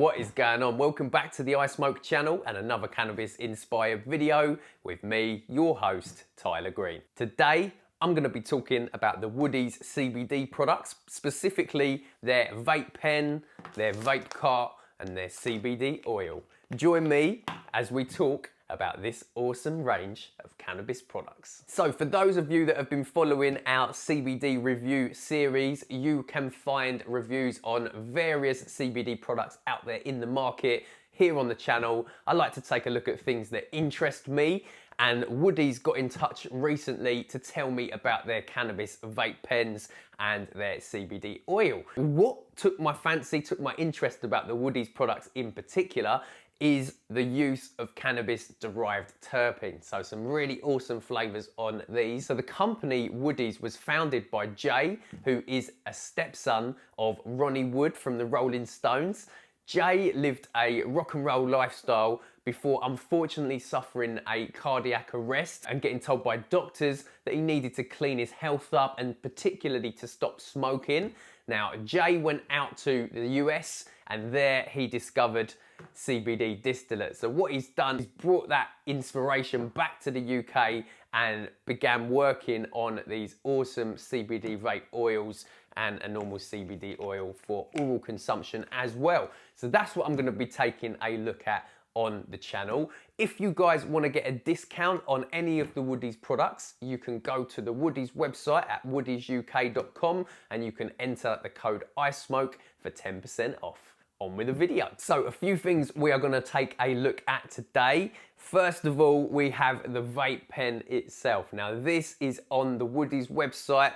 what is going on? Welcome back to the I Smoke channel and another cannabis inspired video with me, your host, Tyler Green. Today, I'm going to be talking about the Woodies CBD products, specifically their vape pen, their vape cart, and their CBD oil. Join me as we talk about this awesome range of cannabis products. So for those of you that have been following our CBD review series, you can find reviews on various CBD products out there in the market. Here on the channel, I like to take a look at things that interest me, and Woodies got in touch recently to tell me about their cannabis vape pens and their CBD oil. What took my fancy, took my interest about the Woodies products in particular is the use of cannabis-derived terpenes. So some really awesome flavors on these. So the company Woodies was founded by Jay, who is a stepson of Ronnie Wood from the Rolling Stones. Jay lived a rock and roll lifestyle before unfortunately suffering a cardiac arrest and getting told by doctors that he needed to clean his health up and particularly to stop smoking. Now, Jay went out to the US and there he discovered CBD distillate. So what he's done is brought that inspiration back to the UK and began working on these awesome CBD vape oils and a normal CBD oil for oral consumption as well. So that's what I'm going to be taking a look at on the channel. If you guys want to get a discount on any of the Woodies products, you can go to the Woodies website at woodiesuk.com and you can enter the code ISMOKE for 10% off. On with the video. So a few things we are going to take a look at today. First of all, we have the vape pen itself. Now this is on the Woodies website.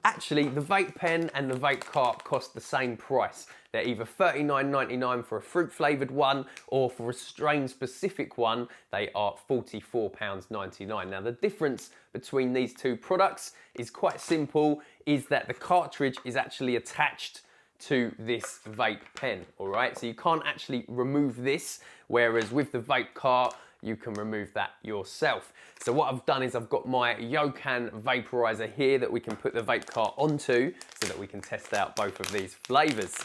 Actually, the vape pen and the vape cart cost the same price. They're either $39.99 for a fruit flavoured one, or for a strain specific one, they are £44.99. Now the difference between these two products is quite simple, is that the cartridge is actually attached to this vape pen, all right? So you can't actually remove this, whereas with the vape cart, you can remove that yourself. So what I've done is I've got my Yokan vaporizer here that we can put the vape cart onto so that we can test out both of these flavors.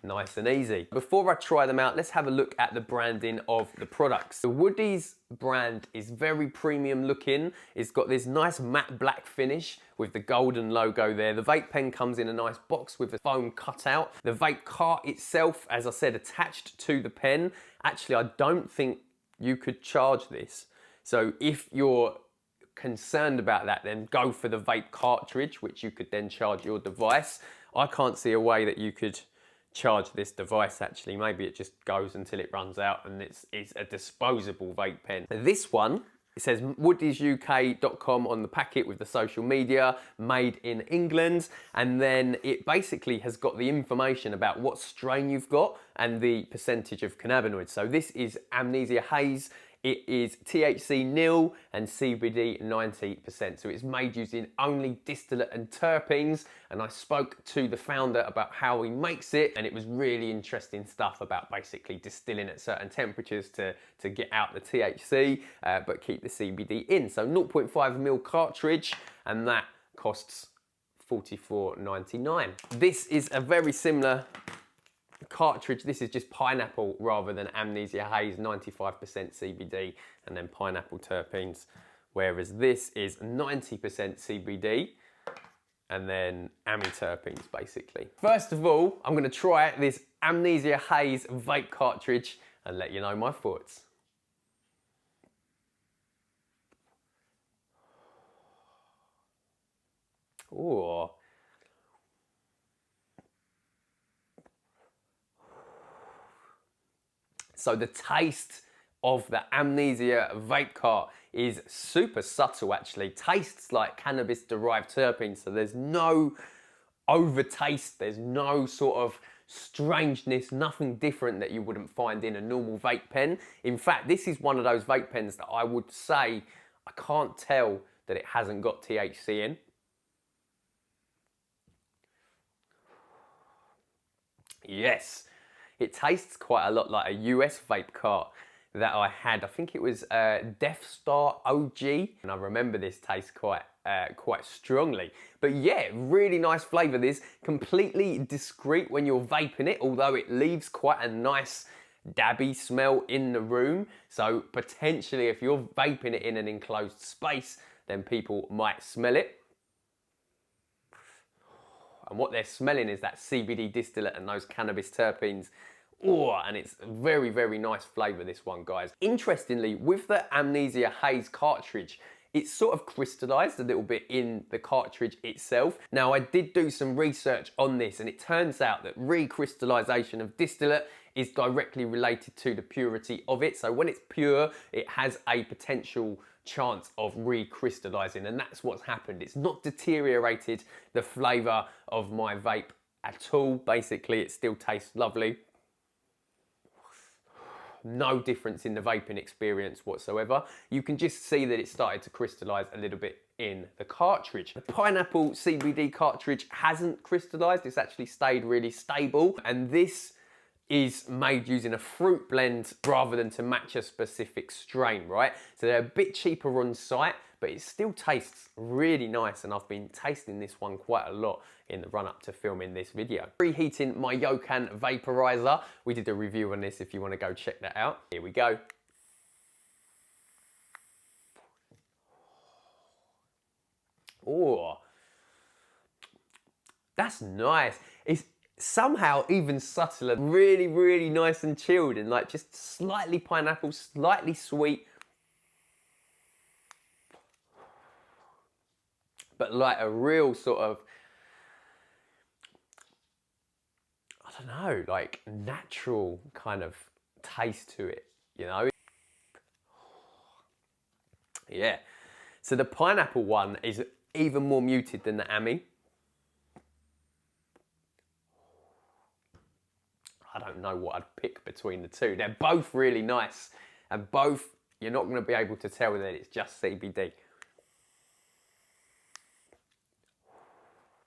Nice and easy. Before I try them out, let's have a look at the branding of the products. The Woodies brand is very premium looking. It's got this nice matte black finish with the golden logo there. The vape pen comes in a nice box with a foam cutout. The vape cart itself, as I said, attached to the pen. Actually, I don't think you could charge this. So if you're concerned about that, then go for the vape cartridge, which you could then charge your device. I can't see a way that you could charge this device actually. Maybe it just goes until it runs out and it's a disposable vape pen. This one, it says woodiesuk.com on the packet with the social media, made in England, and then it basically has got the information about what strain you've got and the percentage of cannabinoids. So this is Amnesia Haze. It is THC nil and CBD 90%. So it's made using only distillate and terpenes. And I spoke to the founder about how he makes it. And it was really interesting stuff about basically distilling at certain temperatures to get out the THC, but keep the CBD in. So 0.5ml cartridge, and that costs $44.99. This is a very similar cartridge. This is just pineapple rather than Amnesia Haze, 95% CBD and then pineapple terpenes, whereas this is 90% CBD and then terpenes basically. First of all, I'm going to try this Amnesia Haze vape cartridge and let you know my thoughts. Ooh. So the taste of the Amnesia vape cart is super subtle actually. Tastes like cannabis derived terpenes, so there's no overtaste, there's no sort of strangeness, nothing different that you wouldn't find in a normal vape pen. In fact, this is one of those vape pens that I would say I can't tell that it hasn't got THC in. Yes. It tastes quite a lot like a US vape cart that I had. I think it was Death Star OG. And I remember this taste quite quite strongly. But yeah, really nice flavour. This completely discreet when you're vaping it, although it leaves quite a nice dabby smell in the room. So potentially if you're vaping it in an enclosed space, then people might smell it. And what they're smelling is that CBD distillate and those cannabis terpenes. Oh, and it's a very, very nice flavour, this one, guys. Interestingly, with the Amnesia Haze cartridge, it's sort of crystallised a little bit in the cartridge itself. Now, I did do some research on this, and it turns out that recrystallisation of distillate is directly related to the purity of it. So when it's pure, it has a potential chance of recrystallising, and that's what's happened. It's not deteriorated the flavour of my vape at all. Basically, it still tastes lovely. No difference in the vaping experience whatsoever. You can just see that it started to crystallise a little bit in the cartridge. The pineapple CBD cartridge hasn't crystallised, it's actually stayed really stable, and this is made using a fruit blend rather than to match a specific strain, right? So they're a bit cheaper on site, but it still tastes really nice, and I've been tasting this one quite a lot in the run-up to filming this video. Preheating my Yokan vaporizer. We did a review on this if you want to go check that out. Here we go. Oh, that's nice. It's somehow even subtler, really, really nice and chilled, and like just slightly pineapple, slightly sweet, but like a real sort of, I don't know, like natural kind of taste to it, you know? Yeah. So the pineapple one is even more muted than the Ami. I don't know what I'd pick between the two. They're both really nice, and both, you're not going to be able to tell that it's just CBD.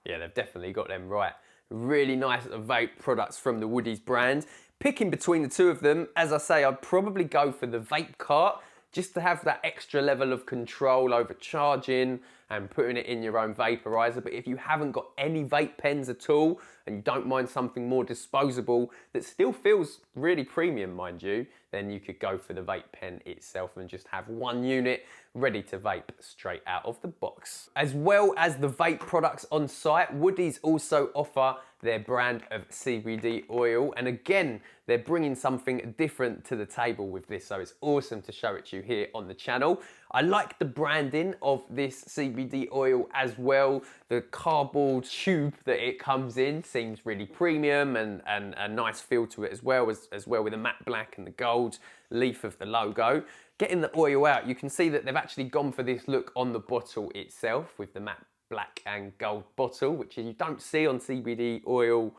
Yeah, they've definitely got them right. Really nice vape products from the Woodies brand. Picking between the two of them, as I say, I'd probably go for the vape cart, just to have that extra level of control over charging and putting it in your own vaporizer. But if you haven't got any vape pens at all, and you don't mind something more disposable that still feels really premium, mind you, then you could go for the vape pen itself and just have one unit ready to vape straight out of the box. As well as the vape products on site, Woodies also offer their brand of CBD oil, and again, they're bringing something different to the table with this, so it's awesome to show it to you here on the channel. I like the branding of this CBD oil as well. The cardboard tube that it comes in seems really premium, and a nice feel to it as well with the matte black and the gold leaf of the logo. Getting the oil out, you can see that they've actually gone for this look on the bottle itself with the matte black and gold bottle, which you don't see on CBD oil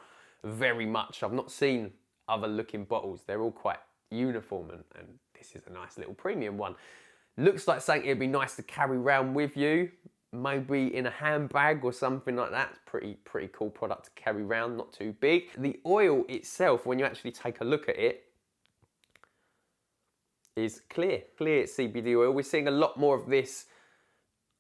very much. I've not seen other looking bottles. They're all quite uniform, and this is a nice little premium one. Looks like something it'd be nice to carry around with you, maybe in a handbag or something like that. It's pretty cool product to carry around, not too big. The oil itself, when you actually take a look at it, is clear CBD oil. We're seeing a lot more of this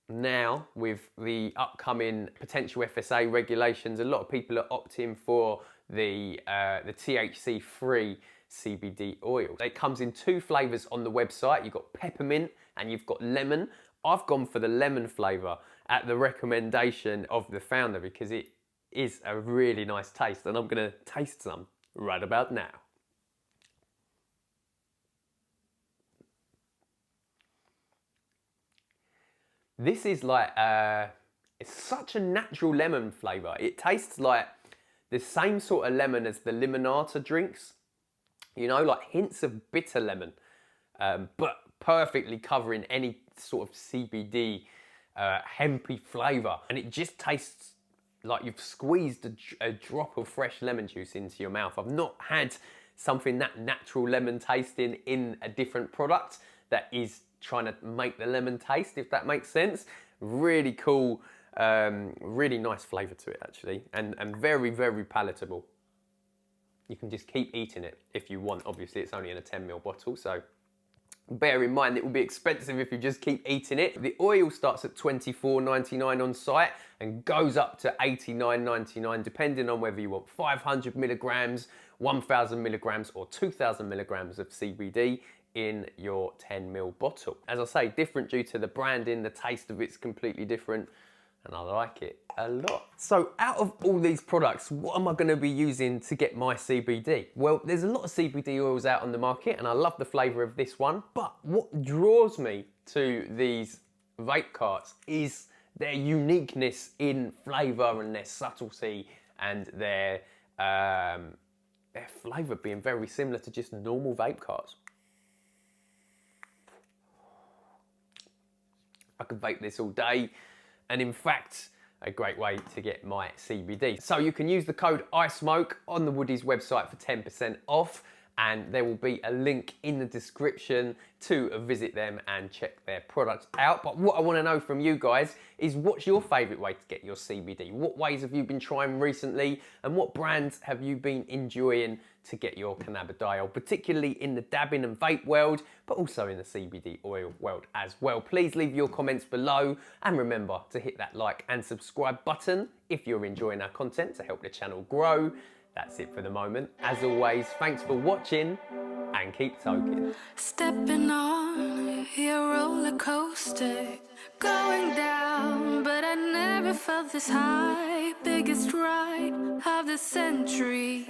now with the upcoming potential FSA regulations. A lot of people are opting for the THC-free CBD oil. It comes in two flavours on the website. You've got peppermint and you've got lemon. I've gone for the lemon flavour at the recommendation of the founder because it is a really nice taste, and I'm going to taste some right about now. This is like, it's such a natural lemon flavour. It tastes like the same sort of lemon as the limonata drinks. You know, like hints of bitter lemon, but perfectly covering any sort of CBD, hempy flavour. And it just tastes like you've squeezed a drop of fresh lemon juice into your mouth. I've not had something that natural lemon tasting in a different product that is trying to make the lemon taste, if that makes sense. Really cool, really nice flavour to it actually, and very, very palatable. You can just keep eating it if you want. Obviously it's only in a 10ml bottle, so Bear in mind it will be expensive if you just keep eating it. The oil starts at $24.99 on site and goes up to $89.99 depending on whether you want 500 milligrams, 1000 milligrams or 2000 milligrams of CBD in your 10ml bottle. As I say, different due to the branding, the taste of it's completely different, and I like it a lot. So out of all these products, what am I going to be using to get my CBD? Well, there's a lot of CBD oils out on the market and I love the flavour of this one, but what draws me to these vape carts is their uniqueness in flavour and their subtlety and their flavour being very similar to just normal vape carts. I could vape this all day. And in fact, a great way to get my CBD. So you can use the code ISMOKE on the Woodies website for 10% off, and there will be a link in the description to visit them and check their products out. But what I want to know from you guys is, what's your favourite way to get your CBD? What ways have you been trying recently, and what brands have you been enjoying to get your cannabidiol, particularly in the dabbing and vape world, but also in the CBD oil world as well. Please leave your comments below, and remember to hit that like and subscribe button if you're enjoying our content to help the channel grow. That's it for the moment. As always, thanks for watching and keep toking. Stepping on your roller coaster, going down, but I never felt this high. Biggest ride of the century.